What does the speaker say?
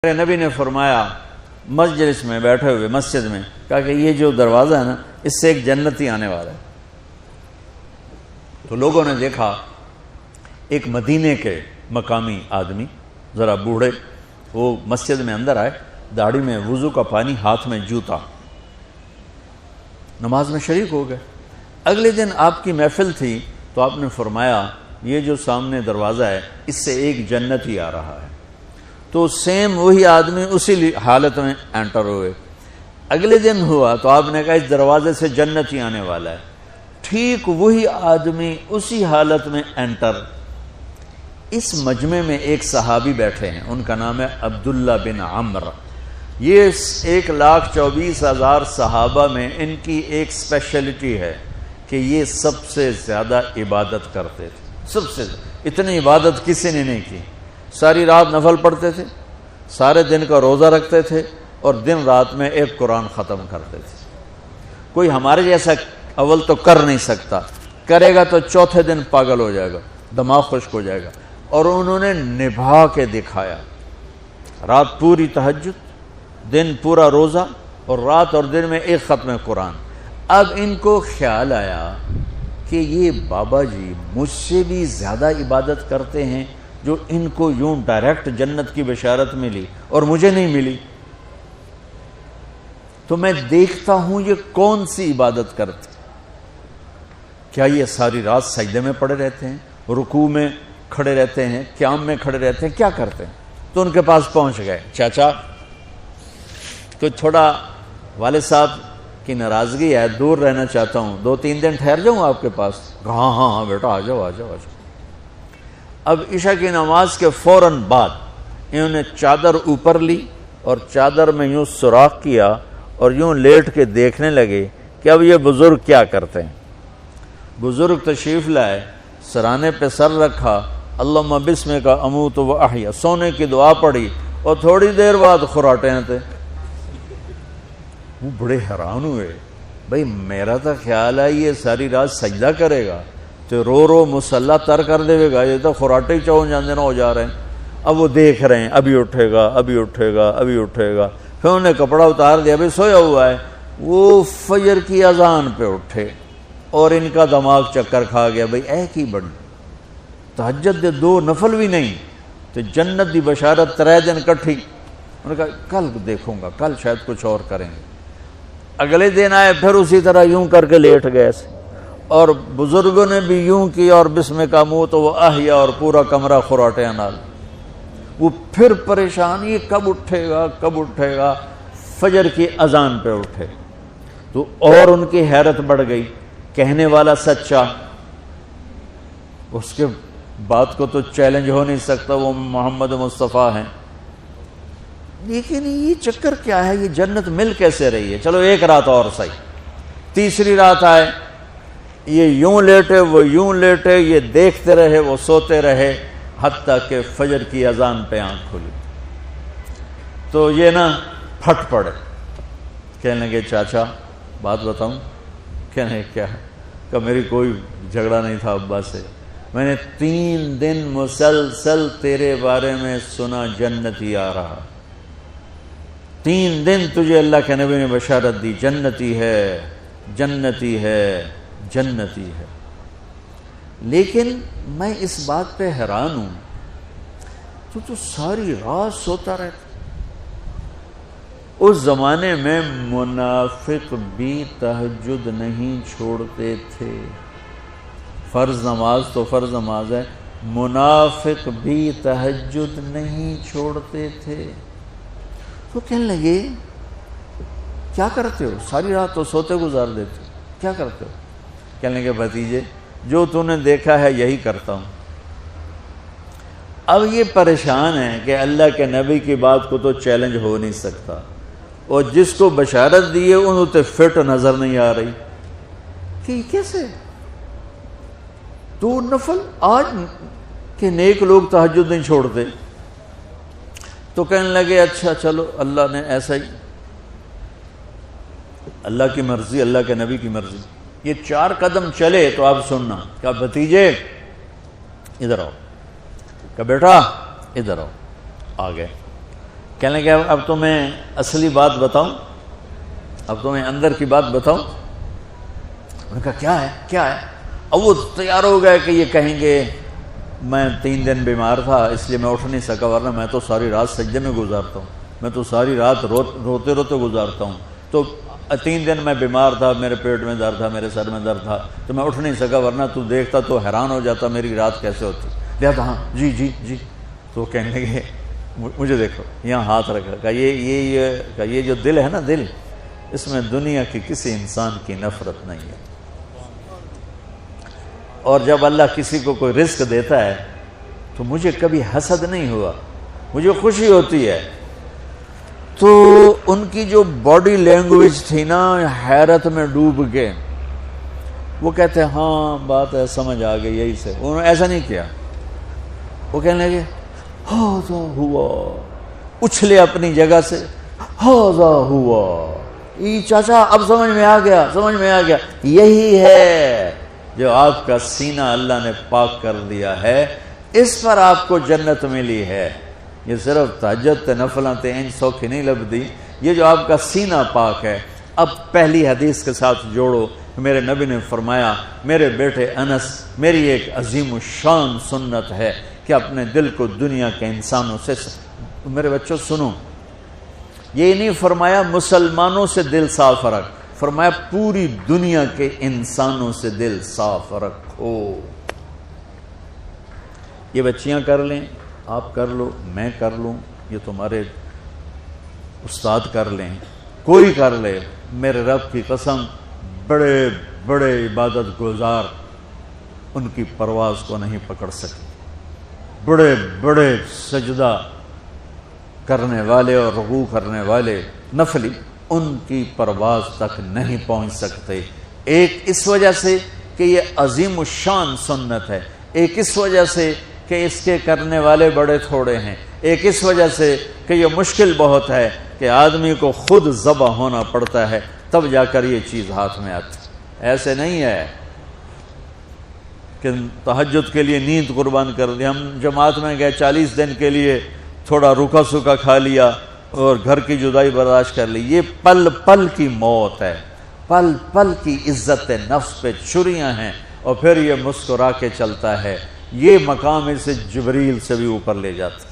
نبی نے فرمایا مجلس میں بیٹھے ہوئے مسجد میں، کہا کہ یہ جو دروازہ ہے نا، اس سے ایک جنتی آنے والا ہے۔ تو لوگوں نے دیکھا ایک مدینے کے مقامی آدمی، ذرا بوڑھے، وہ مسجد میں اندر آئے، داڑھی میں وضو کا پانی، ہاتھ میں جوتا، نماز میں شریک ہو گئے۔ اگلے دن آپ کی محفل تھی تو آپ نے فرمایا یہ جو سامنے دروازہ ہے اس سے ایک جنتی آ رہا ہے۔ تو سیم وہی آدمی اسی حالت میں انٹر ہوئے۔ اگلے دن ہوا تو آپ نے کہا اس دروازے سے جنتی آنے والا ہے، ٹھیک وہی آدمی اسی حالت میں انٹر۔ اس مجمع میں ایک صحابی بیٹھے ہیں، ان کا نام ہے عبداللہ بن عمرو۔ یہ 1,24,000 صحابہ میں ان کی ایک اسپیشلٹی ہے کہ یہ سب سے زیادہ عبادت کرتے تھے، سب سے اتنی عبادت کسی نے نہیں کی۔ ساری رات نفل پڑھتے تھے، سارے دن کا روزہ رکھتے تھے، اور دن رات میں ایک قرآن ختم کرتے تھے۔ کوئی ہمارے جیسا اول تو کر نہیں سکتا، کرے گا تو چوتھے دن پاگل ہو جائے گا، دماغ خشک ہو جائے گا۔ اور انہوں نے نبھا کے دکھایا، رات پوری تہجد، دن پورا روزہ، اور رات اور دن میں ایک ختم قرآن۔ اب ان کو خیال آیا کہ یہ بابا جی مجھ سے بھی زیادہ عبادت کرتے ہیں، جو ان کو یوں ڈائریکٹ جنت کی بشارت ملی اور مجھے نہیں ملی، تو میں دیکھتا ہوں یہ کون سی عبادت کرتے، کیا یہ ساری رات سجدے میں پڑے رہتے ہیں، رکوع میں کھڑے رہتے ہیں، قیام میں کھڑے رہتے ہیں، کیا کرتے ہیں؟ تو ان کے پاس پہنچ گئے، چاچا کچھ تھوڑا والد صاحب کی ناراضگی ہے، دور رہنا چاہتا ہوں، 2-3 دن ٹھہر جاؤں آپ کے پاس؟ ہاں ہاں ہاں بیٹا، آ جاؤ آ جاؤ آ جاؤ۔ اب عشاء کی نماز کے فوراً بعد انہوں نے چادر اوپر لی اور چادر میں یوں سوراخ کیا اور یوں لیٹ کے دیکھنے لگے کہ اب یہ بزرگ کیا کرتے ہیں۔ بزرگ تشریف لائے، سرانے پہ سر رکھا، اللہم بسمک اموت و احیا، سونے کی دعا پڑھی، اور تھوڑی دیر بعد خراٹے تھے۔ وہ بڑے حیران ہوئے، بھئی میرا تو خیال ہے یہ ساری رات سجدہ کرے گا تو رو رو مسلح تر کر دے گا، یہ تو خراٹے ہی چون جاندے نہ ہو جا رہے ہیں۔ اب وہ دیکھ رہے ہیں ابھی اٹھے گا ابھی اٹھے گا ابھی اٹھے گا، پھر انہوں نے کپڑا اتار دیا، ابھی سویا ہوا ہے۔ وہ فجر کی اذان پہ اٹھے اور ان کا دماغ چکر کھا گیا، بھئی اے کی بڑی تہجد دے 2 نفل بھی نہیں تو جنت دی بشارت 3 دن کٹھی۔ انہوں نے کہا کل دیکھوں گا، کل شاید کچھ اور کریں گے۔ اگلے دن آئے، پھر اسی طرح یوں کر کے لیٹ گئے، اور بزرگوں نے بھی یوں کیا، اور بسمک اموت و احیا، اور پورا کمرہ خراٹے نال۔ وہ پھر پریشان، یہ کب اٹھے گا کب اٹھے گا؟ فجر کی اذان پہ اٹھے تو اور ان کی حیرت بڑھ گئی، کہنے والا سچا، اس کے بات کو تو چیلنج ہو نہیں سکتا، وہ محمد مصطفیٰ ہیں، لیکن یہ چکر کیا ہے، یہ جنت مل کیسے رہی ہے؟ چلو ایک رات اور صحیح۔ تیسری رات آئے، یہ یوں لیٹے وہ یوں لیٹے، یہ دیکھتے رہے وہ سوتے رہے، حتیٰ کہ فجر کی اذان پہ آنکھ کھلی تو یہ نا پھٹ پڑے، کہنے لگے چاچا بات بتاؤں؟ کہنے کیا ہے؟ کہ میری کوئی جھگڑا نہیں تھا ابا سے، میں نے 3 دن مسلسل تیرے بارے میں سنا جنتی آ رہا، 3 دن تجھے اللہ کے نبی نے بشارت دی، جنتی ہے جنتی ہے جنتی ہے، لیکن میں اس بات پہ حیران ہوں تو ساری رات سوتا رہتا۔ اس زمانے میں منافق بھی تہجد نہیں چھوڑتے تھے، فرض نماز تو فرض نماز ہے، منافق بھی تہجد نہیں چھوڑتے تھے۔ تو کہنے لگے کیا کرتے ہو؟ ساری رات تو سوتے گزار دیتے، کیا کرتے ہو؟ کہنے لگے بھتیجے جو تو نے دیکھا ہے یہی کرتا ہوں۔ اب یہ پریشان ہے کہ اللہ کے نبی کی بات کو تو چیلنج ہو نہیں سکتا، اور جس کو بشارت دی ہے انہوں تے فٹ نظر نہیں آ رہی کہ کیسے 2 نفل آج کہ نیک لوگ تہجد نہیں چھوڑتے۔ تو کہنے لگے اچھا چلو اللہ نے ایسا ہی، اللہ کی مرضی، اللہ کے نبی کی مرضی۔ یہ 4 قدم چلے تو آپ سننا، کہا بھتیجے ادھر آؤ، کہا بیٹا ادھر آؤ، آ گئے۔ کہنے لگے اب تو میں اصلی بات بتاؤں، اب تو میں اندر کی بات بتاؤں. میں نے کہا کیا ہے کیا ہے؟ اب وہ تیار ہو گئے کہ یہ کہیں گے میں 3 دن بیمار تھا اس لیے میں اٹھ نہیں سکا، ورنہ میں تو ساری رات سجدے میں گزارتا ہوں، میں تو ساری رات روتے روتے گزارتا ہوں. تو 3 دن میں بیمار تھا، میرے پیٹ میں درد تھا، میرے سر میں درد تھا، تو میں اٹھ نہیں سکا، ورنہ تو دیکھتا تو حیران ہو جاتا میری رات کیسے ہوتی. لہذا ہاں جی جی جی. تو کہنے لگے مجھے دیکھو، یہاں ہاتھ رکھا، کہ یہ جو دل ہے نا، دل اس میں دنیا کی کسی انسان کی نفرت نہیں ہے. اور جب اللہ کسی کو کوئی رزق دیتا ہے تو مجھے کبھی حسد نہیں ہوا، مجھے خوشی ہوتی ہے. تو ان کی جو باڈی لینگویج تھی نا، حیرت میں ڈوب کے وہ کہتے ہیں ہاں بات ہے، سمجھ آ گئی، یہی سے. انہوں نے ایسا نہیں کیا، وہ کہنے لگے ہاذا ہوا، اچھلے اپنی جگہ سے، ہاذا ہوا، یہ چاچا اب سمجھ میں آ گیا، سمجھ میں آ گیا، یہی ہے جو آپ کا سینہ اللہ نے پاک کر دیا ہے، اس پر آپ کو جنت ملی ہے. یہ صرف تہجد تے نفلاں تے انج سوکھی نہیں لبدی، یہ جو آپ کا سینہ پاک ہے. اب پہلی حدیث کے ساتھ جوڑو، میرے نبی نے فرمایا میرے بیٹے انس، میری ایک عظیم الشان سنت ہے کہ اپنے دل کو دنیا کے انسانوں سے، میرے بچوں سنو، یہ نہیں فرمایا مسلمانوں سے دل صاف رکھ، فرمایا پوری دنیا کے انسانوں سے دل صاف رکھو. یہ بچیاں کر لیں، آپ کر لو، میں کر لوں، یہ تمہارے استاد کر لیں، کوئی کر لے، میرے رب کی قسم بڑے بڑے عبادت گزار ان کی پرواز کو نہیں پکڑ سکے. بڑے بڑے سجدہ کرنے والے اور رکوع کرنے والے نفلی ان کی پرواز تک نہیں پہنچ سکتے. ایک اس وجہ سے کہ یہ عظیم الشان سنت ہے، ایک اس وجہ سے کہ اس کے کرنے والے بڑے تھوڑے ہیں، ایک اس وجہ سے کہ یہ مشکل بہت ہے کہ آدمی کو خود ذبح ہونا پڑتا ہے تب جا کر یہ چیز ہاتھ میں آتی. ایسے نہیں ہے کہ تہجد کے لیے نیند قربان کر دی. ہم جماعت میں گئے 40 دن کے لیے، تھوڑا روکھا سوکھا کھا لیا اور گھر کی جدائی برداشت کر لی. یہ پل پل کی موت ہے، پل پل کی عزت نفس پہ چھریاں ہیں، اور پھر یہ مسکرا کے چلتا ہے. یہ مقام اسے جبریل سے بھی اوپر لے جاتا.